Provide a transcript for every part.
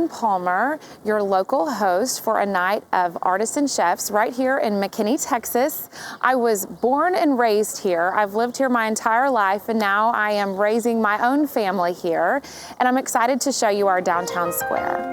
Ellen Palmer, your local host for a night of artists and chefs right here in McKinney, Texas. I was born and raised here. I've lived here my entire life, and now I am raising my own family here, and I'm excited to show you our downtown square.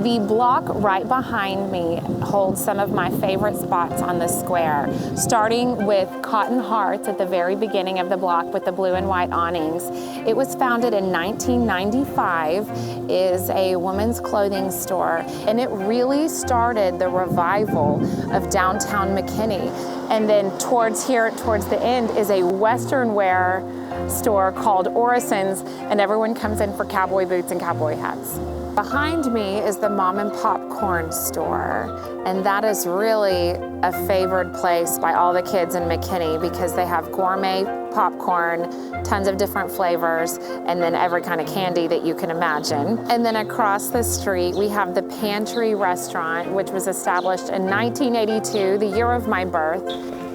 The block right behind me holds some of my favorite spots on the square, starting with Cotton Hearts at the very beginning of the block with the blue and white awnings. It was founded in 1995, is a women's clothing store, and it really started the revival of downtown McKinney. And then towards the end, is a Western wear store called Orison's, and everyone comes in for cowboy boots and cowboy hats. Behind me is the Mom and Popcorn store, and that is really a favored place by all the kids in McKinney because they have gourmet popcorn, tons of different flavors, and then every kind of candy that you can imagine. And then across the street, we have the Pantry Restaurant, which was established in 1982, the year of my birth.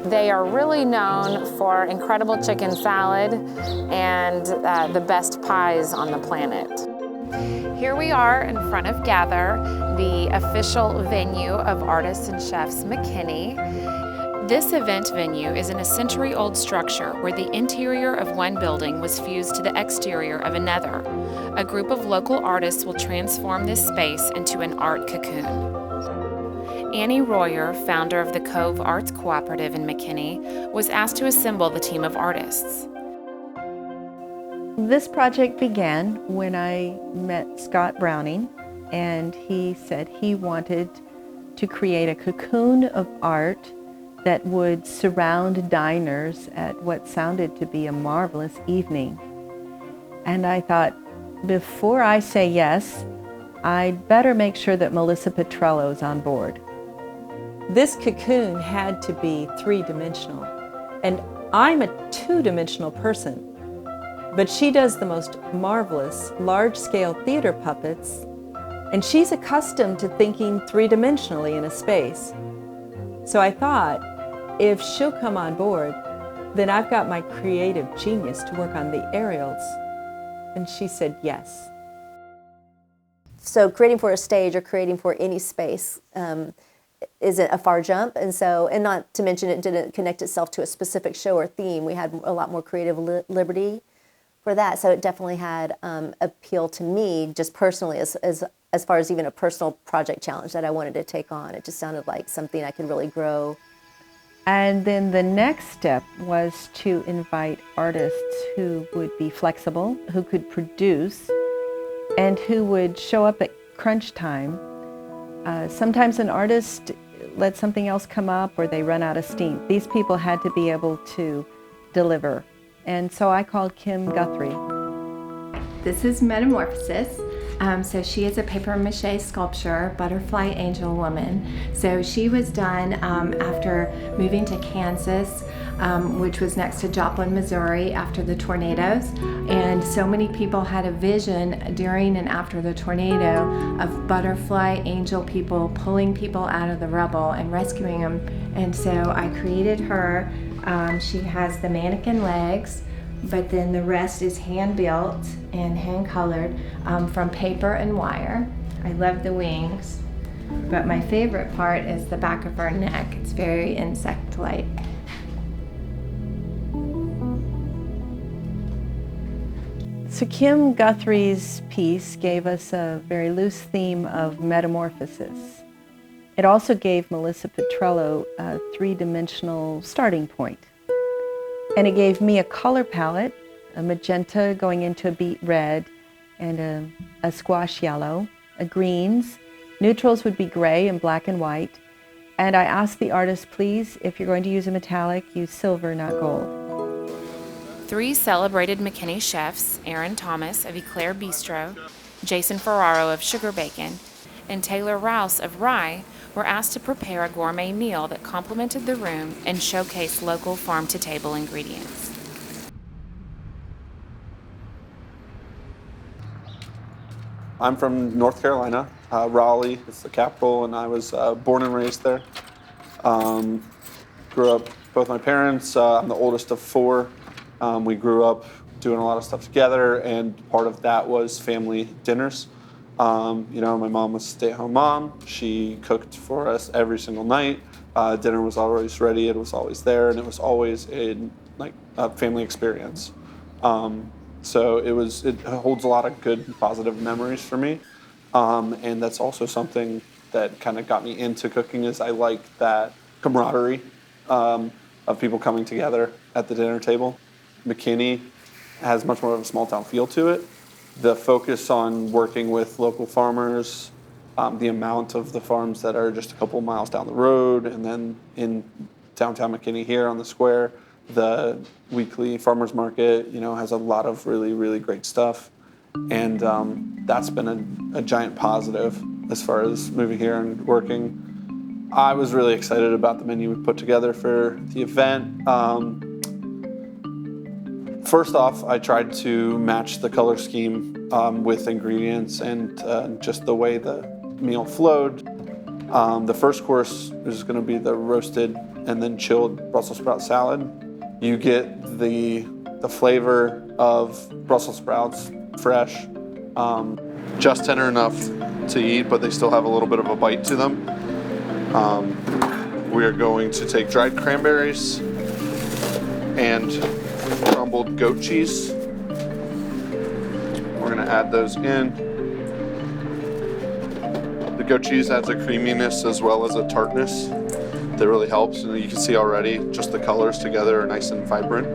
They are really known for incredible chicken salad and the best pies on the planet. Here we are in front of Gather, the official venue of Artists and Chefs McKinney. This event venue is in a century-old structure where the interior of one building was fused to the exterior of another. A group of local artists will transform this space into an art cocoon. Annie Royer, founder of the Cove Arts Cooperative in McKinney, was asked to assemble the team of artists. This project began when I met Scott Browning, and he said he wanted to create a cocoon of art that would surround diners at what sounded to be a marvelous evening. And I thought, before I say yes, I'd better make sure that Melissa Petrello's on board. This cocoon had to be three-dimensional, and I'm a two-dimensional person. But she does the most marvelous large-scale theater puppets, and she's accustomed to thinking three-dimensionally in a space. So I thought, if she'll come on board, then I've got my creative genius to work on the aerials. And she said yes. So creating for a stage or creating for any space isn't a far jump, and not to mention it didn't connect itself to a specific show or theme. We had a lot more creative liberty for that, so it definitely had appeal to me just personally as far as even a personal project challenge that I wanted to take on. It just sounded like something I could really grow. And then the next step was to invite artists who would be flexible, who could produce, and who would show up at crunch time. Sometimes an artist lets something else come up or they run out of steam. These people had to be able to deliver. And so I called Kim Guthrie. This is Metamorphosis. So she is a paper mache sculpture, butterfly angel woman. So she was done after moving to Kansas, which was next to Joplin, Missouri, after the tornadoes. And so many people had a vision during and after the tornado of butterfly angel people pulling people out of the rubble and rescuing them. And so I created her. She has the mannequin legs, but then the rest is hand-built and hand-colored from paper and wire. I love the wings, but my favorite part is the back of her neck. It's very insect-like. So Kim Guthrie's piece gave us a very loose theme of metamorphosis. It also gave Melissa Petrello a three-dimensional starting point. And it gave me a color palette, a magenta going into a beet red, and a squash yellow, a greens. Neutrals would be gray and black and white. And I asked the artist, please, if you're going to use a metallic, use silver, not gold. 3 celebrated McKinney chefs, Aaron Thomas of Eclair Bistro, Jason Ferraro of Sugar Bacon, and Taylor Rouse of Rye, were asked to prepare a gourmet meal that complemented the room and showcased local farm-to-table ingredients. I'm from North Carolina, Raleigh, it's the capital, and I was born and raised there. Grew up, both my parents, I'm the oldest of 4. We grew up doing a lot of stuff together, and part of that was family dinners. You know, my mom was a stay-at-home mom. She cooked for us every single night. Dinner was always ready. It was always there, and it was always a family experience. So it holds a lot of good, positive memories for me. And that's also something that kind of got me into cooking, is I like that camaraderie of people coming together at the dinner table. McKinney has much more of a small town feel to it. The focus on working with local farmers, the amount of the farms that are just a couple miles down the road, and then in downtown McKinney here on the square, the weekly farmers market, you know, has a lot of really, really great stuff. And that's been a giant positive as far as moving here and working. I was really excited about the menu we put together for the event. First off, I tried to match the color scheme with ingredients and just the way the meal flowed. The first course is going to be the roasted and then chilled Brussels sprout salad. You get the flavor of Brussels sprouts, fresh, just tender enough to eat, but they still have a little bit of a bite to them. We are going to take dried cranberries and crumbled goat cheese. We're going to add those in. The goat cheese adds a creaminess as well as a tartness that really helps, and you can see already just the colors together are nice and vibrant.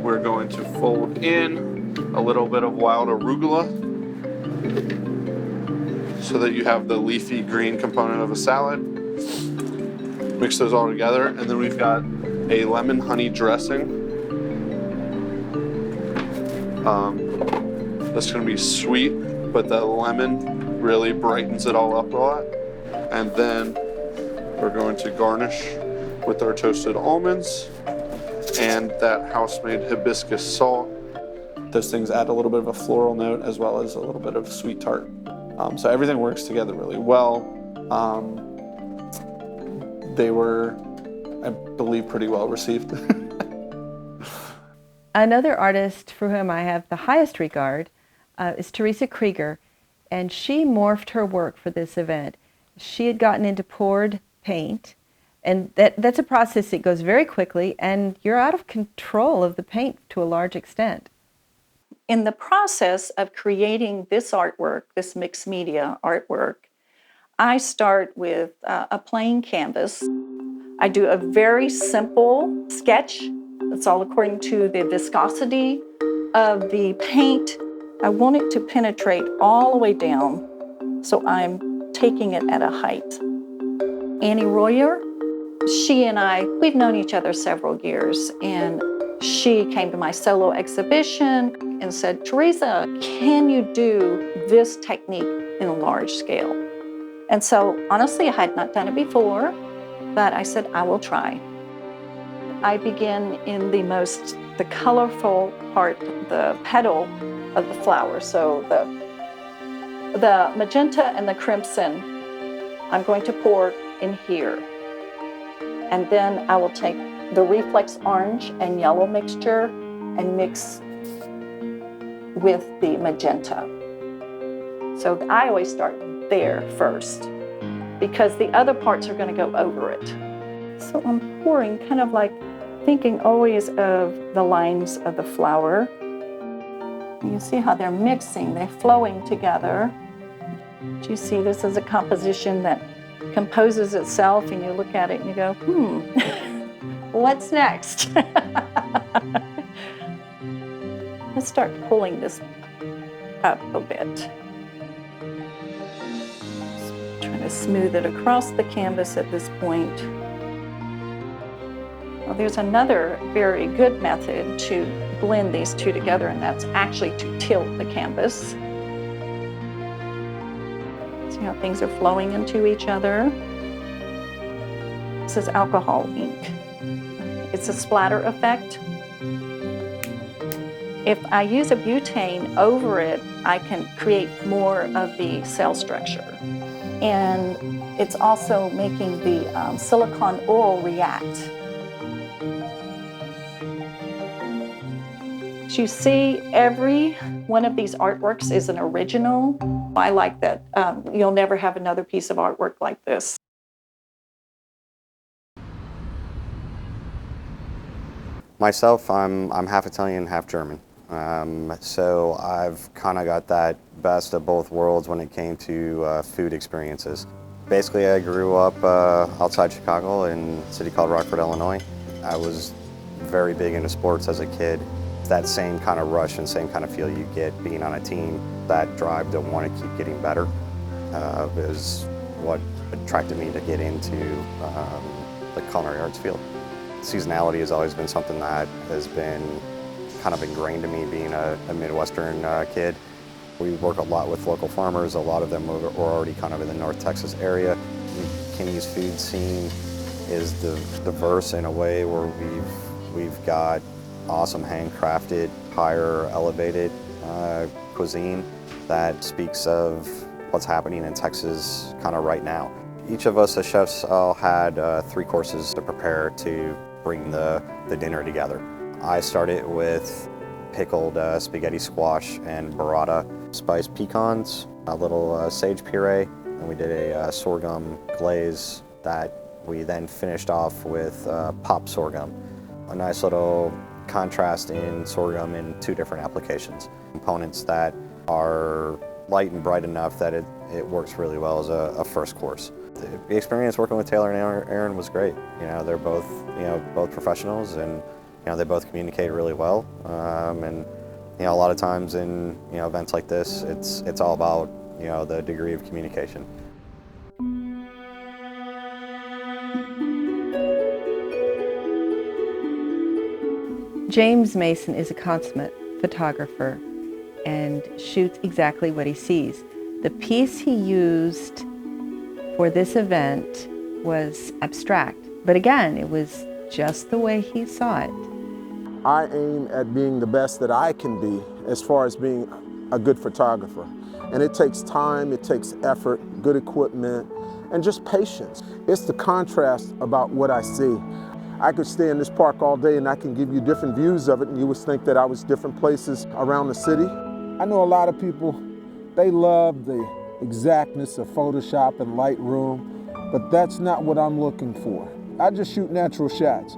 We're going to fold in a little bit of wild arugula so that you have the leafy green component of a salad. Mix those all together, and then we've got a lemon honey dressing. That's going to be sweet, but the lemon really brightens it all up a lot. And then we're going to garnish with our toasted almonds and that house-made hibiscus salt. Those things add a little bit of a floral note as well as a little bit of sweet tart. So everything works together really well. They were, I believe, pretty well received. Another artist for whom I have the highest regard is Teresa Krieger, and she morphed her work for this event. She had gotten into poured paint, and that's a process that goes very quickly, and you're out of control of the paint to a large extent. In the process of creating this artwork, this mixed media artwork, I start with a plain canvas. I do a very simple sketch. That's all according to the viscosity of the paint. I want it to penetrate all the way down, so I'm taking it at a height. Annie Royer, she and I, we've known each other several years, and she came to my solo exhibition and said, Teresa, can you do this technique in a large scale? And so honestly, I had not done it before, but I said, I will try. I begin in the colorful part, the petal of the flower. So the magenta and the crimson, I'm going to pour in here. And then I will take the reflex orange and yellow mixture and mix with the magenta. So I always start there first because the other parts are going to go over it. So I'm pouring, kind of like thinking always of the lines of the flower. You see how they're mixing, they're flowing together. Do you see this is a composition that composes itself, and you look at it and you go, what's next? Let's start pulling this up a bit. Just trying to smooth it across the canvas at this point. Well, there's another very good method to blend these two together, and that's actually to tilt the canvas. See how things are flowing into each other? This is alcohol ink. It's a splatter effect. If I use a butane over it, I can create more of the cell structure. And it's also making the silicone oil react. So you see, every one of these artworks is an original. I like that. You'll never have another piece of artwork like this. Myself, I'm half Italian, half German. So I've kind of got that best of both worlds when it came to food experiences. Basically, I grew up outside Chicago in a city called Rockford, Illinois. I was very big into sports as a kid. That same kind of rush and same kind of feel you get being on a team, that drive to want to keep getting better is what attracted me to get into the culinary arts field. Seasonality has always been something that has been kind of ingrained to me being a Midwestern kid. We work a lot with local farmers. A lot of them are already kind of in the North Texas area. McKinney's food scene is diverse in a way where we've got awesome handcrafted, higher elevated cuisine that speaks of what's happening in Texas kind of right now. Each of us as chefs all had 3 courses to prepare to bring the dinner together. I started with pickled spaghetti squash and burrata, spiced pecans, a little sage puree, and we did a sorghum glaze that we then finished off with pop sorghum. A nice little contrast in sorghum in 2 different applications. Components that are light and bright enough that it works really well as a first course. The experience working with Taylor and Aaron was great. You know, they're both professionals, and they both communicate really well. And a lot of times in events like this, it's all about the degree of communication. James Mason is a consummate photographer and shoots exactly what he sees. The piece he used for this event was abstract, but again, it was just the way he saw it. I aim at being the best that I can be as far as being a good photographer. And it takes time, it takes effort, good equipment, and just patience. It's the contrast about what I see. I could stay in this park all day and I can give you different views of it, and you would think that I was different places around the city. I know a lot of people, they love the exactness of Photoshop and Lightroom, but that's not what I'm looking for. I just shoot natural shots.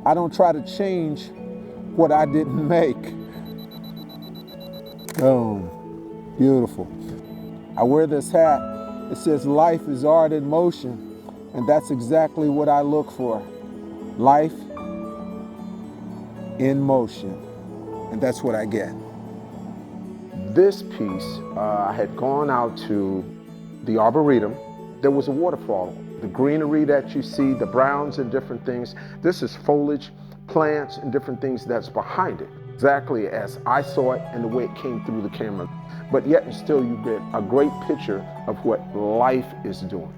I don't try to change what I didn't make. Boom, beautiful. I wear this hat. It says life is art in motion, and that's exactly what I look for. Life in motion, and that's what I get. This piece, I had gone out to the Arboretum. There was a waterfall. The greenery that you see, the browns and different things, this is foliage, plants, and different things that's behind it. Exactly as I saw it and the way it came through the camera. But yet and still you get a great picture of what life is doing,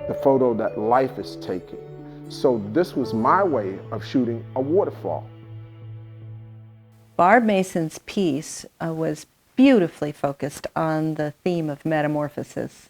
the photo that life is taking. So this was my way of shooting a waterfall. Barb Mason's piece was beautifully focused on the theme of metamorphosis.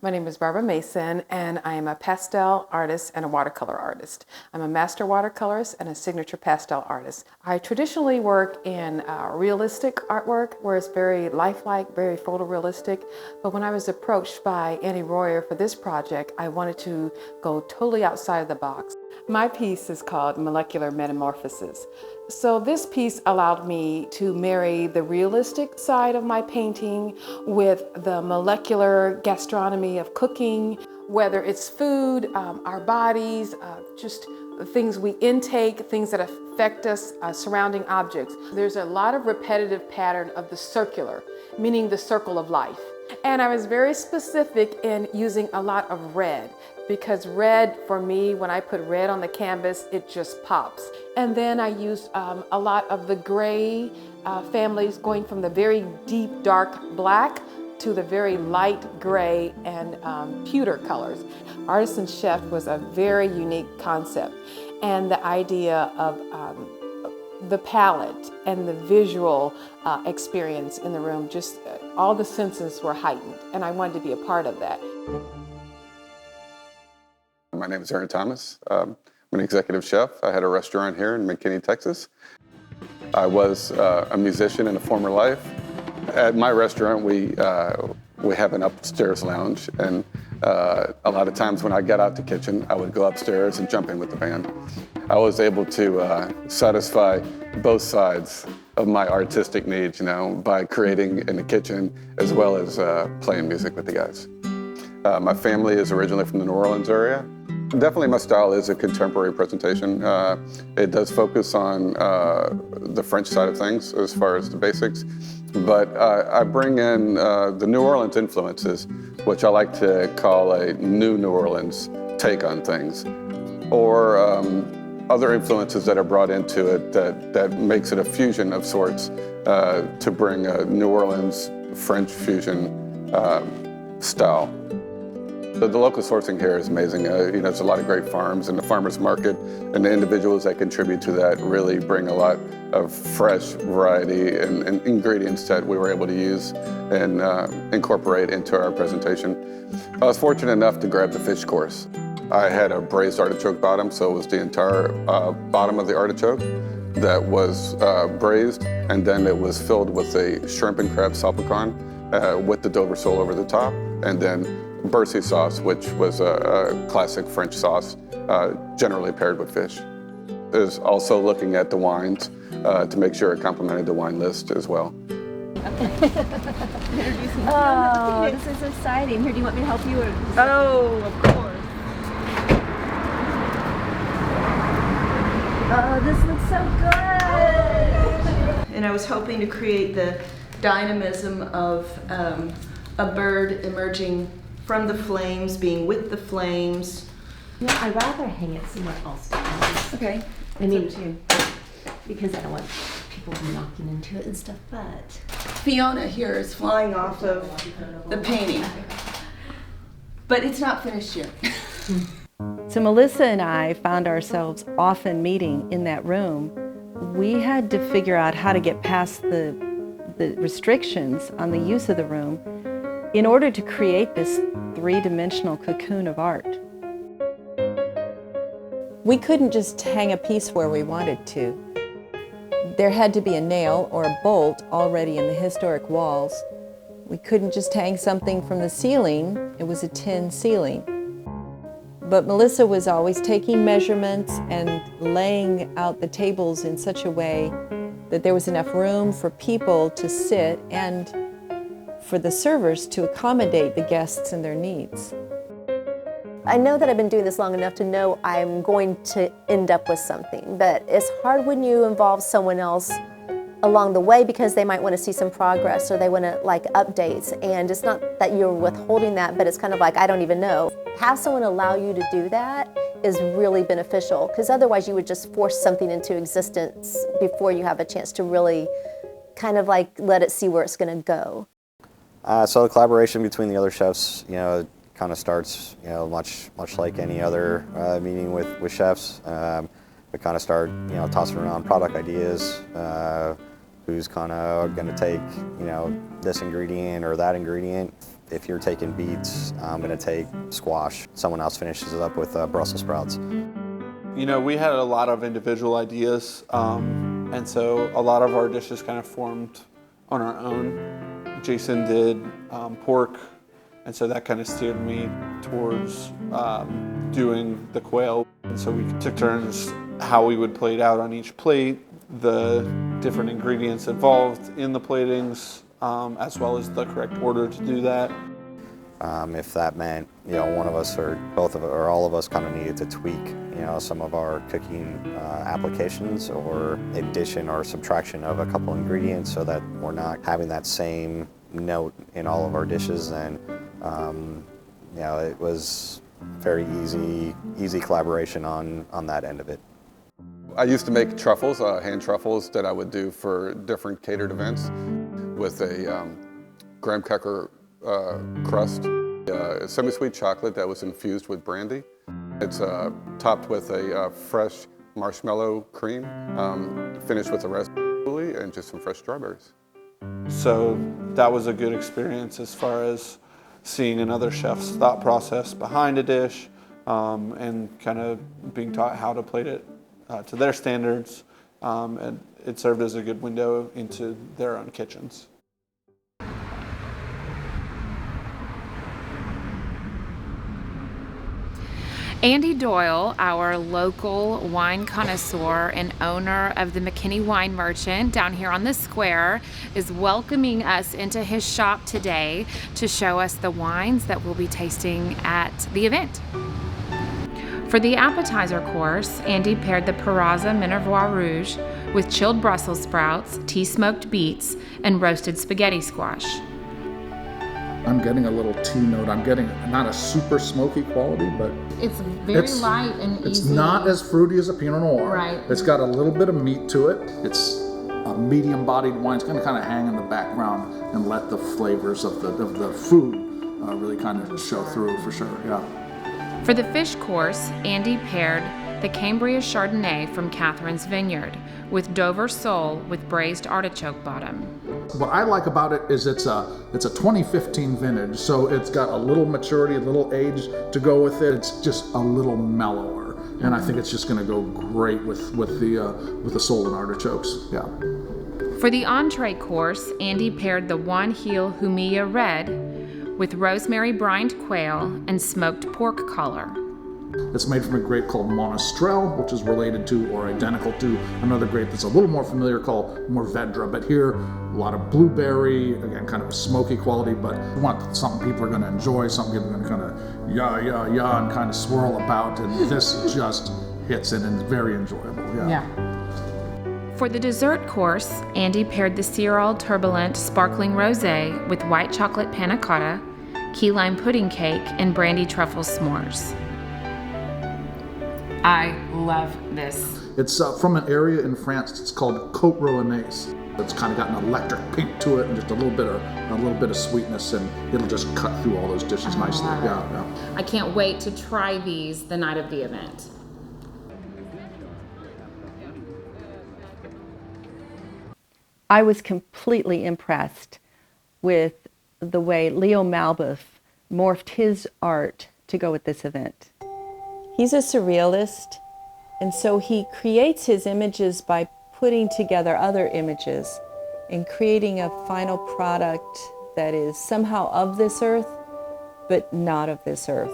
My name is Barbara Mason, and I am a pastel artist and a watercolor artist. I'm a master watercolorist and a signature pastel artist. I traditionally work in realistic artwork, where it's very lifelike, very photorealistic. But when I was approached by Annie Royer for this project, I wanted to go totally outside of the box. My piece is called Molecular Metamorphosis. So this piece allowed me to marry the realistic side of my painting with the molecular gastronomy of cooking, whether it's food, our bodies, just things we intake, things that affect us, surrounding objects. There's a lot of repetitive pattern of the circular, meaning the circle of life. And I was very specific in using a lot of red, because red, for me, when I put red on the canvas, it just pops. And then I used a lot of the gray families, going from the very deep dark black to the very light gray and pewter colors. Artisan Chef was a very unique concept, and the idea of the palette and the visual experience in the room, just all the senses were heightened, and I wanted to be a part of that. My name is Aaron Thomas. I'm an executive chef. I had a restaurant here in McKinney, Texas. I was a musician in a former life. At my restaurant, we have an upstairs lounge, and a lot of times when I got out the kitchen, I would go upstairs and jump in with the band. I was able to satisfy both sides of my artistic needs, by creating in the kitchen as well as playing music with the guys. My family is originally from the New Orleans area. Definitely my style is a contemporary presentation. It does focus on the French side of things as far as the basics, but I bring in the New Orleans influences, which I like to call a new New Orleans take on things, or other influences that are brought into it that makes it a fusion of sorts to bring a New Orleans French fusion style. The local sourcing here is amazing. There's a lot of great farms, and the farmers market and the individuals that contribute to that really bring a lot of fresh variety and ingredients that we were able to use and incorporate into our presentation. I was fortunate enough to grab the fish course. I had a braised artichoke bottom, so it was the entire bottom of the artichoke that was braised, and then it was filled with a shrimp and crab salpicon with the Dover sole over the top, and then Bercy sauce, which was a classic French sauce, generally paired with fish. There's also looking at the wines to make sure it complemented the wine list as well. Oh, this is exciting. Here, do you want me to help you? Oh, of course. Oh, this looks so good. And I was hoping to create the dynamism of a bird emerging from the flames, being with the flames. No, I'd rather hang it somewhere else. Okay. I mean, because I don't want people knocking into it and stuff, but... Fiona here is flying off of the painting, but it's not finished yet. So Melissa and I found ourselves often meeting in that room. We had to figure out how to get past the restrictions on the use of the room in order to create this three-dimensional cocoon of art. We couldn't just hang a piece where we wanted to. There had to be a nail or a bolt already in the historic walls. We couldn't just hang something from the ceiling. It was a tin ceiling. But Melissa was always taking measurements and laying out the tables in such a way that there was enough room for people to sit and for the servers to accommodate the guests and their needs. I know that I've been doing this long enough to know I'm going to end up with something, but it's hard when you involve someone else along the way because they might want to see some progress or they want to like updates, and it's not that you're withholding that, but it's kind of like, I don't even know. Have someone allow you to do that is really beneficial, because otherwise you would just force something into existence before you have a chance to really kind of like let it see where it's going to go. So the collaboration between the other chefs, kind of starts, much like any other meeting with chefs. We kind of start, tossing around product ideas. Who's kind of going to take, this ingredient or that ingredient. If you're taking beets, I'm going to take squash. Someone else finishes it up with Brussels sprouts. We had a lot of individual ideas, and so a lot of our dishes kind of formed on our own. Jason did pork, and so that kind of steered me towards doing the quail. And so we took turns how we would plate out on each plate, the different ingredients involved in the platings, as well as the correct order to do that. If that meant, one of us or both of us or all of us kind of needed to tweak, some of our cooking applications or addition or subtraction of a couple ingredients so that we're not having that same note in all of our dishes, and it was very easy collaboration on that end of it. I used to make truffles, hand truffles that I would do for different catered events with a graham cracker crust, semi-sweet chocolate that was infused with brandy. It's topped with a fresh marshmallow cream, finished with a raspberry and just some fresh strawberries. So that was a good experience as far as seeing another chef's thought process behind a dish, and kind of being taught how to plate it to their standards, and it served as a good window into their own kitchens. Andy Doyle, our local wine connoisseur and owner of the McKinney Wine Merchant down here on the square, is welcoming us into his shop today to show us the wines that we'll be tasting at the event. For the appetizer course, Andy paired the Peraza Minervois Rouge with chilled Brussels sprouts, tea-smoked beets, and roasted spaghetti squash. I'm getting a little tea note. I'm getting not a super smoky quality, but it's very light and easy. It's not as fruity as a Pinot Noir. Right. It's got a little bit of meat to it. It's a medium-bodied wine. It's going to kind of hang in the background and let the flavors of the food really kind of show through for sure. Yeah. For the fish course, Andy paired the Cambria Chardonnay from Catherine's Vineyard with Dover sole with braised artichoke bottom. What I like about it is it's a 2015 vintage, so it's got a little maturity, a little age to go with it. It's just a little mellower, and I think it's just going to go great with the sole and artichokes. Yeah. For the entree course, Andy paired the Juan Heel Humilla Red with rosemary brined quail and smoked pork collar. It's made from a grape called Monastrell, which is related to or identical to another grape that's a little more familiar called Mourvedre. But here, a lot of blueberry, again, kind of a smoky quality, but we want something people are going to enjoy, something people are going to kind of yah, and kind of swirl about, and this just hits it and is very enjoyable. Yeah. For the dessert course, Andy paired the Syrah Turbulent Sparkling Rosé with white chocolate panna cotta, key lime pudding cake, and brandy truffle s'mores. I love this. It's from an area in France. It's called Côte Rouennaise. It's kind of got an electric pink to it and just a little bit of sweetness, and it'll just cut through all those dishes nicely. Yeah. I can't wait to try these the night of the event. I was completely impressed with the way Leo Malbeuf morphed his art to go with this event. He's a surrealist, and so he creates his images by putting together other images and creating a final product that is somehow of this earth, but not of this earth.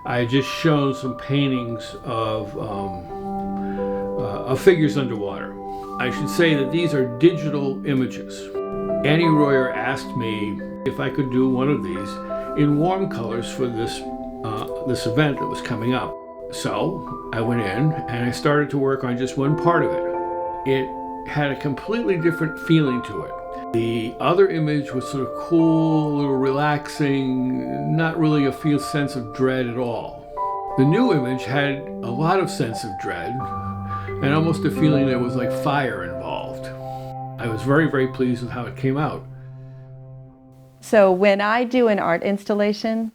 I just shown some paintings of figures underwater. I should say that these are digital images. Annie Royer asked me if I could do one of these in warm colors for this event that was coming up. So I went in and I started to work on just one part of it. It had a completely different feeling to it. The other image was sort of cool, a little relaxing, not really a sense of dread at all. The new image had a lot of sense of dread and almost a feeling there was like fire involved. I was very, very pleased with how it came out. So when I do an art installation,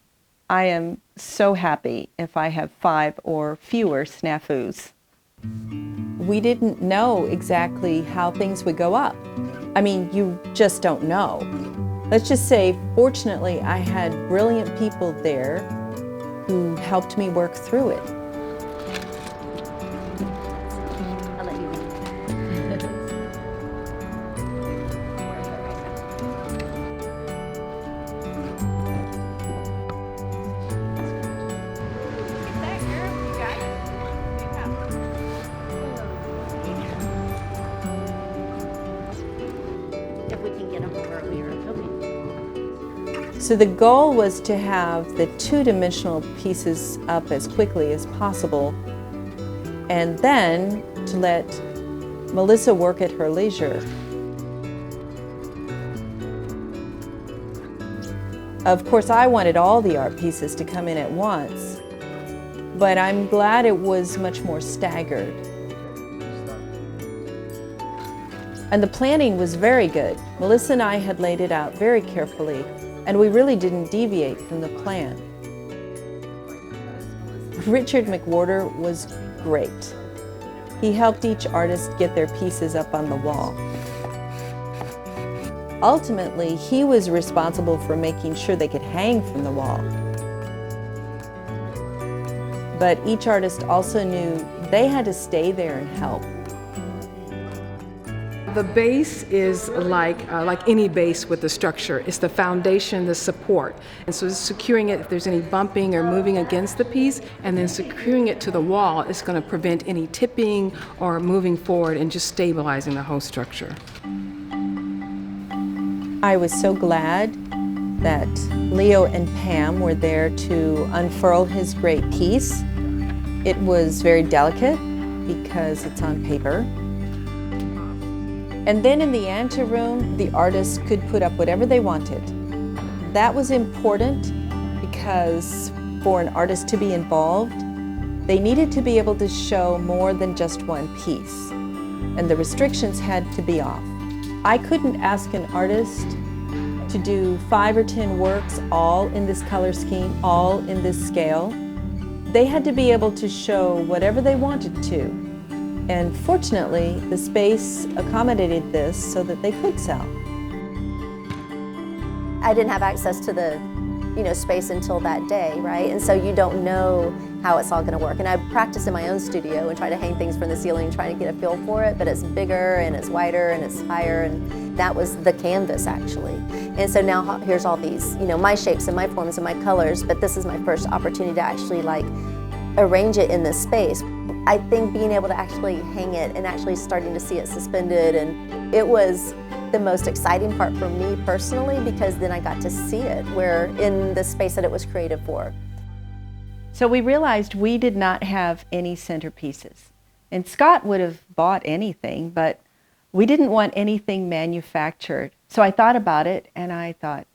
I am so happy if I have 5 or fewer snafus. We didn't know exactly how things would go up. I mean, you just don't know. Let's just say, fortunately, I had brilliant people there who helped me work through it. I'll let you read. So the goal was to have the 2-dimensional pieces up as quickly as possible, and then to let Melissa work at her leisure. Of course, I wanted all the art pieces to come in at once, but I'm glad it was much more staggered. And the planning was very good. Melissa and I had laid it out very carefully, and we really didn't deviate from the plan. Richard McWhorter was great. He helped each artist get their pieces up on the wall. Ultimately, he was responsible for making sure they could hang from the wall. But each artist also knew they had to stay there and help. The base is like any base with the structure. It's the foundation, the support. And so securing it if there's any bumping or moving against the piece, and then securing it to the wall is going to prevent any tipping or moving forward and just stabilizing the whole structure. I was so glad that Leo and Pam were there to unfurl his great piece. It was very delicate because it's on paper. And then in the anteroom, the artists could put up whatever they wanted. That was important because for an artist to be involved, they needed to be able to show more than just one piece. And the restrictions had to be off. I couldn't ask an artist to do 5 or 10 works all in this color scheme, all in this scale. They had to be able to show whatever they wanted to. And fortunately, the space accommodated this so that they could sell. I didn't have access to the, space until that day, right? And so you don't know how it's all going to work. And I practiced in my own studio and try to hang things from the ceiling, trying to get a feel for it. But it's bigger and it's wider and it's higher, and that was the canvas actually. And so now here's all these, my shapes and my forms and my colors. But this is my first opportunity to actually arrange it in this space. I think being able to actually hang it and actually starting to see it suspended, and it was the most exciting part for me personally, because then I got to see it where in the space that it was created for. So we realized we did not have any centerpieces. And Scott would have bought anything, but we didn't want anything manufactured. So I thought about it and I thought,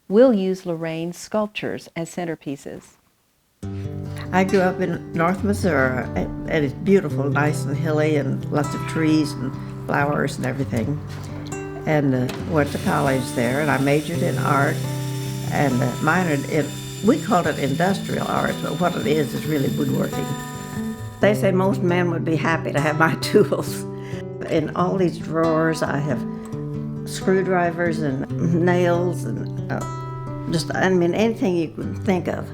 we'll use Lorraine's sculptures as centerpieces. I grew up in North Missouri, and it's beautiful, nice and hilly, and lots of trees and flowers and everything. And went to college there, and I majored in art and minored in, we called it industrial art, but what it is really woodworking. They say most men would be happy to have my tools. In all these drawers, I have screwdrivers and nails and anything you can think of.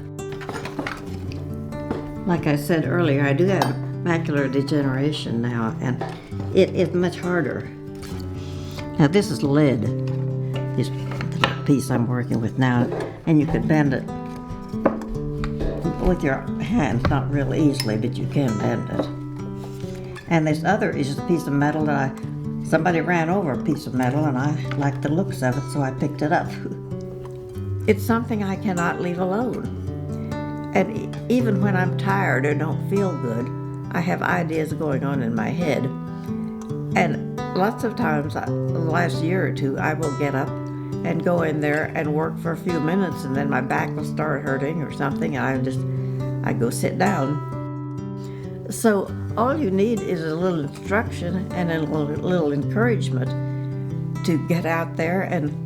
Like I said earlier, I do have macular degeneration now, and it is much harder. Now this is lead, this piece I'm working with now, and you could bend it with your hands, not real easily, but you can bend it. And this other is just a piece of metal that somebody ran over a piece of metal, and I liked the looks of it, so I picked it up. It's something I cannot leave alone. And even when I'm tired or don't feel good, I have ideas going on in my head. And lots of times, the last year or two, I will get up and go in there and work for a few minutes, and then my back will start hurting or something, and I go sit down. So all you need is a little instruction and a little encouragement to get out there, and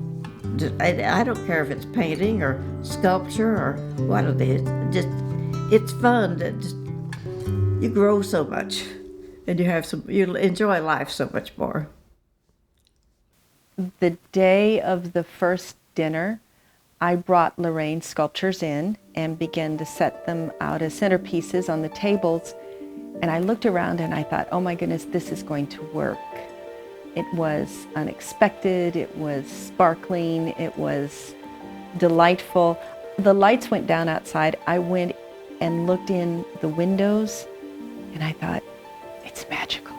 I don't care if it's painting or sculpture or what it is. It's fun. You grow so much, and you enjoy life so much more. The day of the first dinner, I brought Lorraine's sculptures in and began to set them out as centerpieces on the tables. And I looked around and I thought, oh my goodness, this is going to work. It was unexpected, it was sparkling, it was delightful. The lights went down outside. I went and looked in the windows and I thought, it's magical.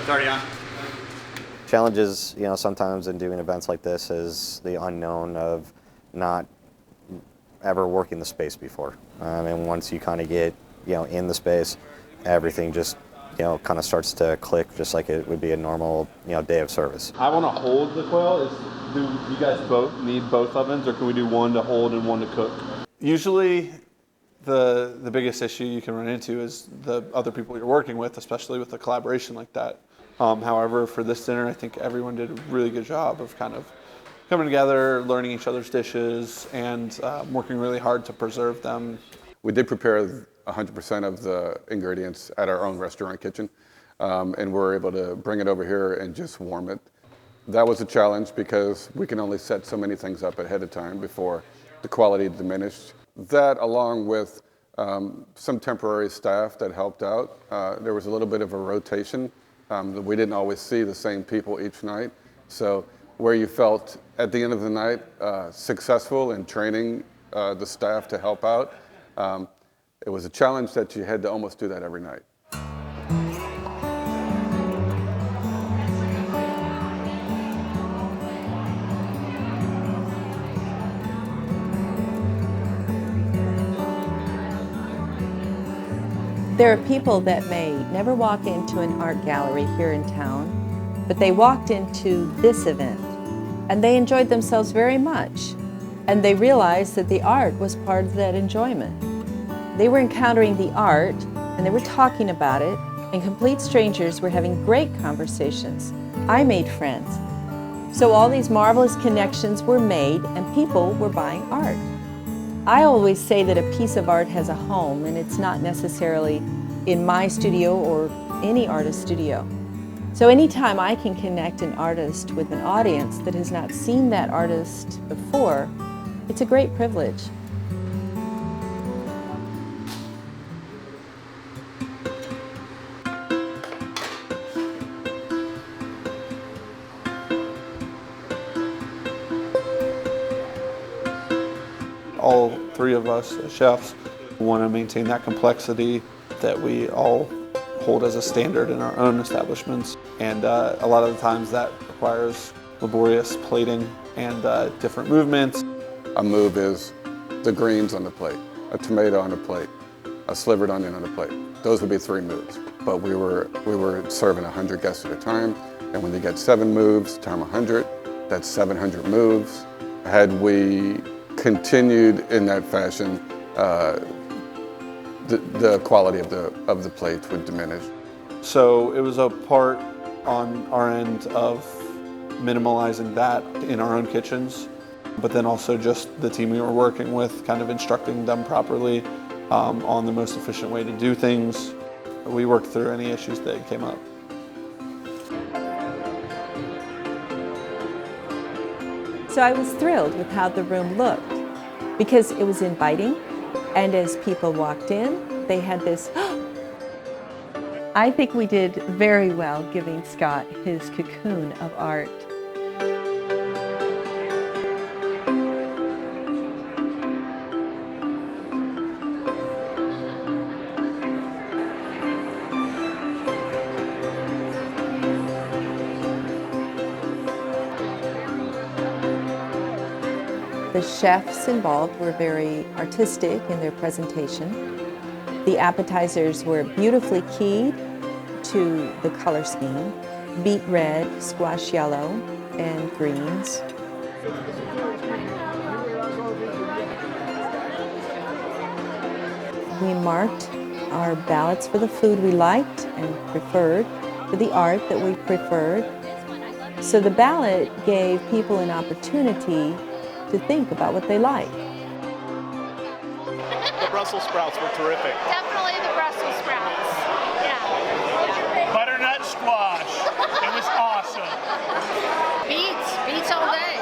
It's already on. Challenges, you know, sometimes in doing events like this is the unknown of not ever working the space before. And once you kind of get, you know, in the space, everything just, you know, kind of starts to click just like it would be a normal, you know, day of service. I want to hold the quail. Do you guys both need both ovens, or can we do one to hold and one to cook? Usually the biggest issue you can run into is the other people you're working with, especially with a collaboration like that. However, for this dinner, I think everyone did a really good job of kind of coming together, learning each other's dishes, and working really hard to preserve them. We did prepare 100% of the ingredients at our own restaurant kitchen, and we're able to bring it over here and just warm it. That was a challenge because we can only set so many things up ahead of time before the quality diminished. That, along with some temporary staff that helped out, there was a little bit of a rotation. We didn't always see the same people each night. So where you felt at the end of the night successful in training the staff to help out, it was a challenge that you had to almost do that every night. There are people that may never walk into an art gallery here in town, but they walked into this event and they enjoyed themselves very much, and they realized that the art was part of that enjoyment. They were encountering the art and they were talking about it, and complete strangers were having great conversations. I made friends. So all these marvelous connections were made and people were buying art. I always say that a piece of art has a home, and it's not necessarily in my studio or any artist's studio. So anytime I can connect an artist with an audience that has not seen that artist before, it's a great privilege. All three of us as chefs want to maintain that complexity that we all hold as a standard in our own establishments. And a lot of the times that requires laborious plating and different movements. A move is the greens on the plate, a tomato on the plate, a slivered onion on the plate. Those would be 3 moves. But we were serving 100 guests at a time, and when you get 7 moves times 100, that's 700 moves. Had we continued in that fashion, the quality of the plates would diminish. So it was a part on our end of minimalizing that in our own kitchens, but then also just the team we were working with, kind of instructing them properly on the most efficient way to do things. We worked through any issues that came up. So I was thrilled with how the room looked because it was inviting, and as people walked in, they had this, I think we did very well giving Scott his cocoon of art. The chefs involved were very artistic in their presentation. The appetizers were beautifully keyed to the color scheme: beet red, squash yellow, and greens. We marked our ballots for the food we liked and preferred, for the art that we preferred. So the ballot gave people an opportunity to think about what they like. The Brussels sprouts were terrific. Definitely the Brussels sprouts. Yeah. Butternut squash. It was awesome. Beets all day.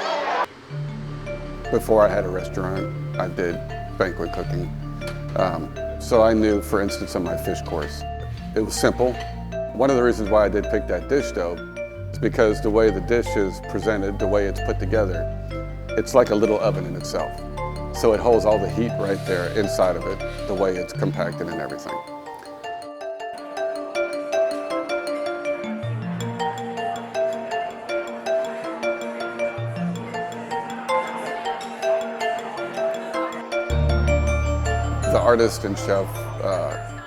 Before I had a restaurant, I did banquet cooking. So I knew, for instance, on my fish course, it was simple. One of the reasons why I did pick that dish, though, is because the way the dish is presented, the way it's put together, it's like a little oven in itself. So it holds all the heat right there inside of it, the way it's compacted and everything. artist and chef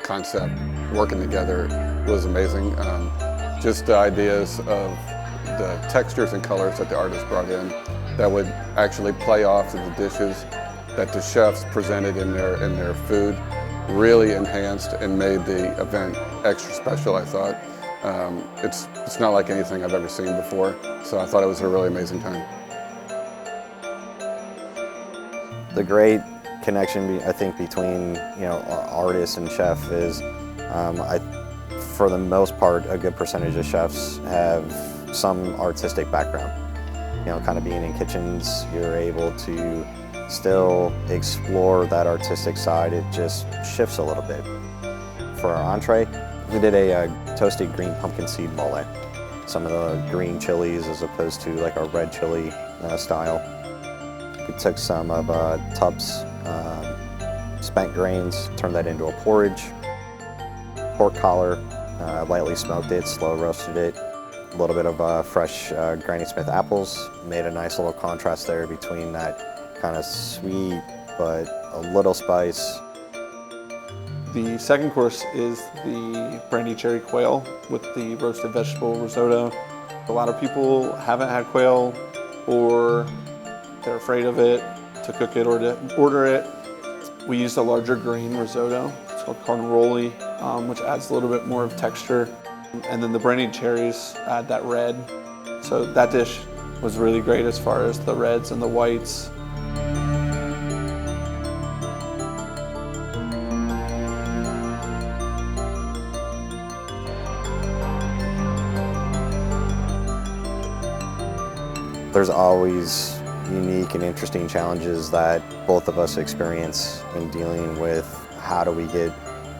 concept working together was amazing. Just the ideas of the textures and colors that the artist brought in that would actually play off of the dishes that the chefs presented in their food really enhanced and made the event extra special, I thought. It's not like anything I've ever seen before, so I thought it was a really amazing time. The great connection, I think, between artist and chef is, for the most part, a good percentage of chefs have some artistic background. Kind of being in kitchens, you're able to still explore that artistic side. It just shifts a little bit. For our entree, we did a toasted green pumpkin seed mole. Some of the green chilies as opposed to like a red chili style. We took some of Tubbs spent grains, turned that into a porridge. Pork collar, lightly smoked it, slow roasted it. A little bit of fresh Granny Smith apples. Made a nice little contrast there between that kind of sweet but a little spice. The second course is the brandy cherry quail with the roasted vegetable risotto. A lot of people haven't had quail, or they're afraid of it to cook it or to order it. We used a larger grain risotto. It's called carnaroli, which adds a little bit more of texture. And then the brandy cherries add that red. So that dish was really great as far as the reds and the whites. There's always unique and interesting challenges that both of us experience in dealing with how do we get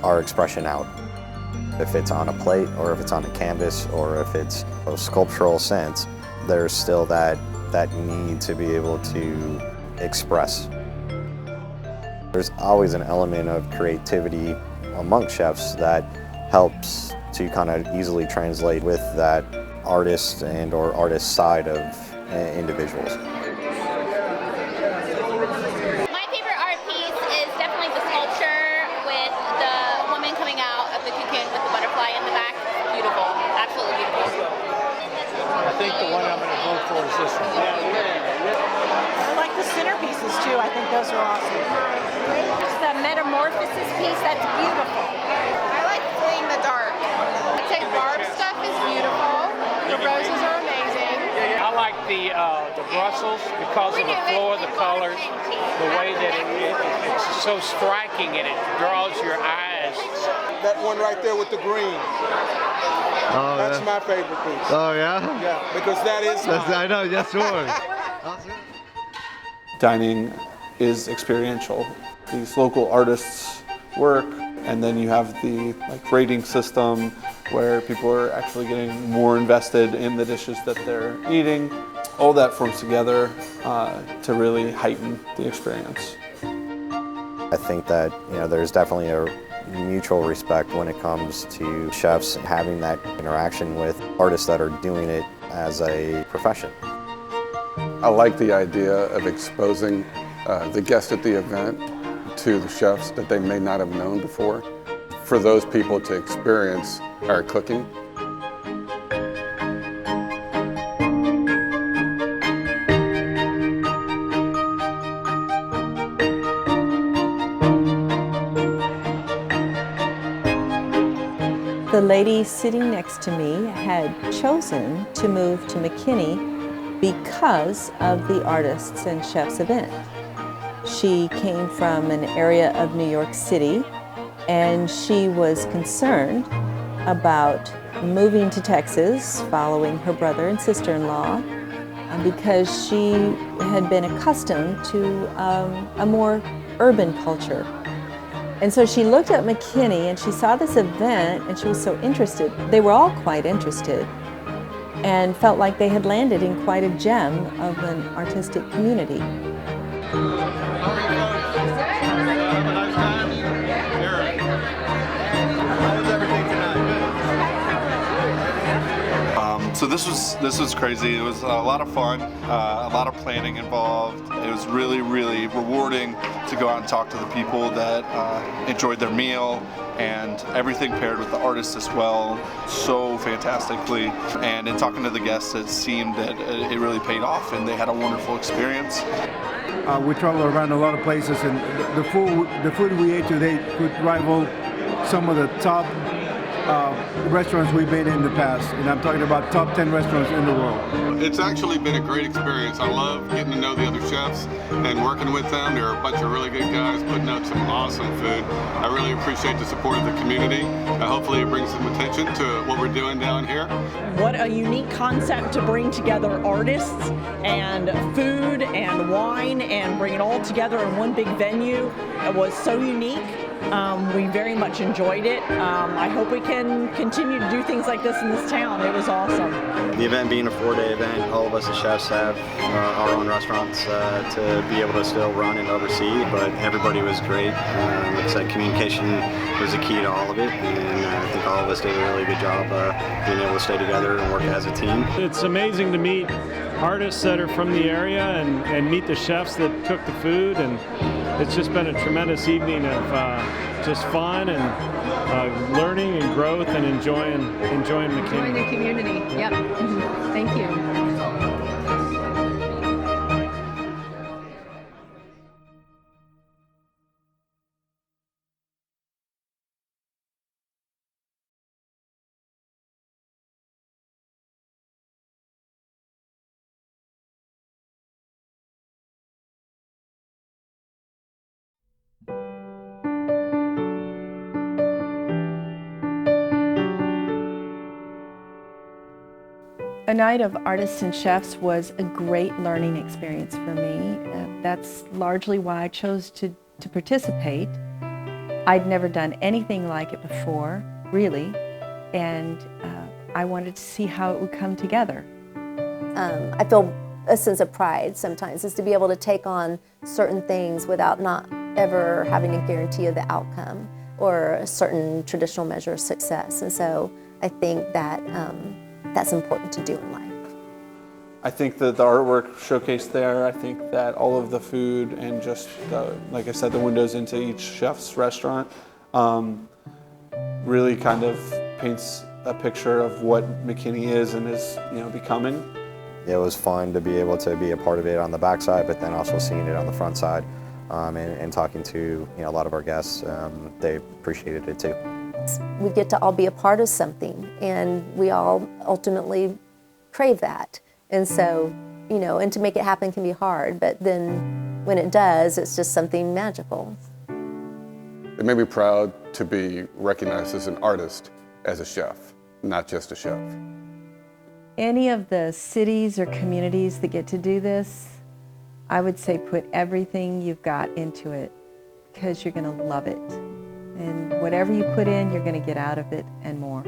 our expression out. If it's on a plate, or if it's on a canvas, or if it's a sculptural sense, there's still that need to be able to express. There's always an element of creativity among chefs that helps to kind of easily translate with that artist and or artist side of individuals. My favorite art piece is definitely the sculpture with the woman coming out of the cocoon with the butterfly in the back. Beautiful, absolutely beautiful. I think the one I'm going to vote for is this one. I like the centerpieces too. I think those are awesome. It's the Metamorphosis piece, that's beautiful. I like Fleeing the Dark. I think Barb's stuff is beautiful. The roses are amazing. I like the Brussels because of the flow of the colors, the way that it's so striking and it draws your eyes. That one right there with the green. Oh, that's my favorite piece. Oh, yeah? Yeah, because that is mine. I know, yes, sure. Dining is experiential. These local artists work, and then you have the rating system where people are actually getting more invested in the dishes that they're eating. All that forms together to really heighten the experience. I think that there's definitely a mutual respect when it comes to chefs having that interaction with artists that are doing it as a profession. I like the idea of exposing the guests at the event to the chefs that they may not have known before, for those people to experience our cooking. The lady sitting next to me had chosen to move to McKinney because of the Artists and Chefs event. She came from an area of New York City, and she was concerned about moving to Texas following her brother and sister-in-law because she had been accustomed to a more urban culture. And so she looked at McKinney and she saw this event and she was so interested. They were all quite interested and felt like they had landed in quite a gem of an artistic community. So this was crazy. It was a lot of fun, a lot of planning involved. It was really, really rewarding to go out and talk to the people that enjoyed their meal, and everything paired with the artists as well, so fantastically. And in talking to the guests, it seemed that it really paid off, and they had a wonderful experience. We travel around a lot of places, and the food we ate today could rival some of the top restaurants we've been in the past, and I'm talking about top 10 restaurants in the world. It's actually been a great experience. I love getting to know the other chefs and working with them. They're a bunch of really good guys putting out some awesome food. I really appreciate the support of the community. Hopefully it brings some attention to what we're doing down here. What a unique concept to bring together artists and food and wine and bring it all together in one big venue. It was so unique. We very much enjoyed it. I hope we can continue to do things like this in this town. It was awesome. The event being a 4-day event, all of us as chefs have our own restaurants to be able to still run and oversee, but everybody was great. Like I said, communication was the key to all of it, and I think all of us did a really good job being able to stay together and work as a team. It's amazing to meet artists that are from the area and meet the chefs that cook the food, and it's just been a tremendous evening of just fun and learning and growth and enjoying McKinney. Enjoying the community. Yep. Thank you. A night of artists and chefs was a great learning experience for me. That's largely why I chose to participate. I'd never done anything like it before, really, and I wanted to see how it would come together. I feel a sense of pride sometimes, is to be able to take on certain things without not ever having a guarantee of the outcome or a certain traditional measure of success. And so I think that that's important to do in life. I think that the artwork showcased there, I think that all of the food and just, like I said, the windows into each chef's restaurant really kind of paints a picture of what McKinney is and is, becoming. It was fun to be able to be a part of it on the backside, but then also seeing it on the front side and talking to a lot of our guests. They appreciated it too. We get to all be a part of something, and we all ultimately crave that. And so, and to make it happen can be hard, but then when it does, it's just something magical. It made me proud to be recognized as an artist, as a chef, not just a chef. Any of the cities or communities that get to do this, I would say put everything you've got into it, because you're going to love it. And whatever you put in, you're going to get out of it and more.